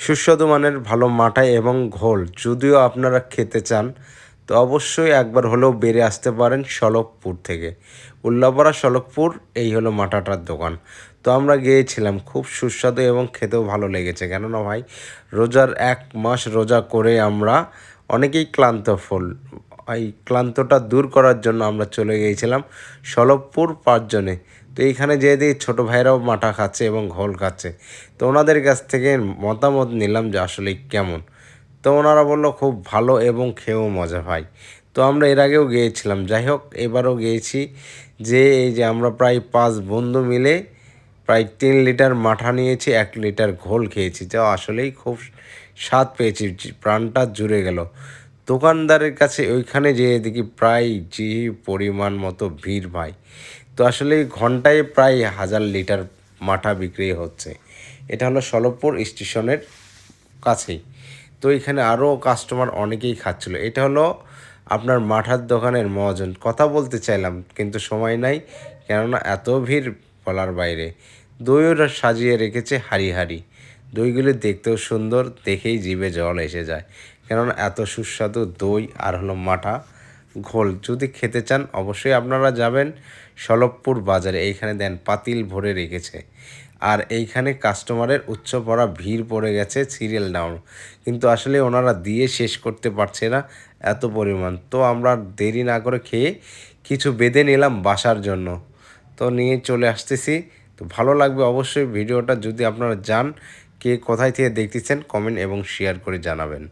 সুস্বাদু মানের ভালো মাঠাই এবং ঘোল যদিও আপনারা খেতে চান তো অবশ্যই একবার হলেও বেড়ে আসতে পারেন সড়কপুর থেকে। উল্লাপাড়া সড়কপুর এই হলো মাঠাটার দোকান। তো আমরা গিয়েছিলাম, খুব সুস্বাদু এবং খেতেও ভালো লেগেছে। কেননা ভাই রোজার 1 মাস রোজা করে আমরা অনেকেই ক্লান্ত এই ক্লান্তটা দূর করার জন্য আমরা চলে গিয়েছিলাম সড়কপুর 5 জনে। তো এইখানে যেয়ে দেখি ছোটো ভাইরাও মাঠা খাচ্ছে এবং ঘোল খাচ্ছে। তো ওনাদের কাছ থেকে মতামত নিলাম যে আসলে কেমন। তো ওনারা বললো খুব ভালো এবং খেয়েও মজা হয়। তো আমরা এর আগেও গিয়েছিলাম, যাই হোক এবারও গিয়েছি। যে এই যে আমরা প্রায় 5 বন্ধু মিলে প্রায় 3 লিটার মাঠা নিয়েছি, 1 লিটার ঘোল খেয়েছি, যা আসলেই খুব স্বাদ পেয়েছি, প্রাণটা জুড়ে গেল। দোকানদারের কাছে ওইখানে যেয়ে দেখি প্রায় যে পরিমাণ মতো ভিড় ভাই। তো আসলে ঘন্টায় প্রায় 1000 লিটার মাঠা বিক্রি হচ্ছে। এটা হলো সলভপুর স্টেশনের কাছেই। তো এখানে আরও কাস্টমার অনেকেই খাচ্ছিলো। এটা হলো আপনার মাঠার দোকানের মহাজন। কথা বলতে চাইলাম কিন্তু সময় নাই, কেননা এত ভিড় বলার বাইরে। দইও সাজিয়ে রেখেছে হাড়ি হাড়ি। দইগুলি দেখতেও সুন্দর, দেখেই জিভে জল এসে যায়, কেননা এত সুস্বাদু দই আর হলো মাঠা ঘোল। যদি খেতে চান অবশ্যই আপনারা যাবেন সলভপুর বাজারে। এইখানে দেন পাতিল ভরে রেখেছে। আর এইখানে কাস্টমারের উচ্চ পড়া ভিড় পড়ে গেছে, সিরিয়াল ডাউন, কিন্তু আসলে ওনারা দিয়ে শেষ করতে পারছে না এত পরিমাণ। তো আমরা দেরি না করে খেয়ে কিছু বেঁধে নিলাম বাসার জন্য। তো নিয়ে চলে আসতেছি। তো ভালো লাগবে অবশ্যই ভিডিওটা, যদি আপনারা যান, কে কোথায় থেকে দেখতেছেন কমেন্ট এবং শেয়ার করে জানাবেন।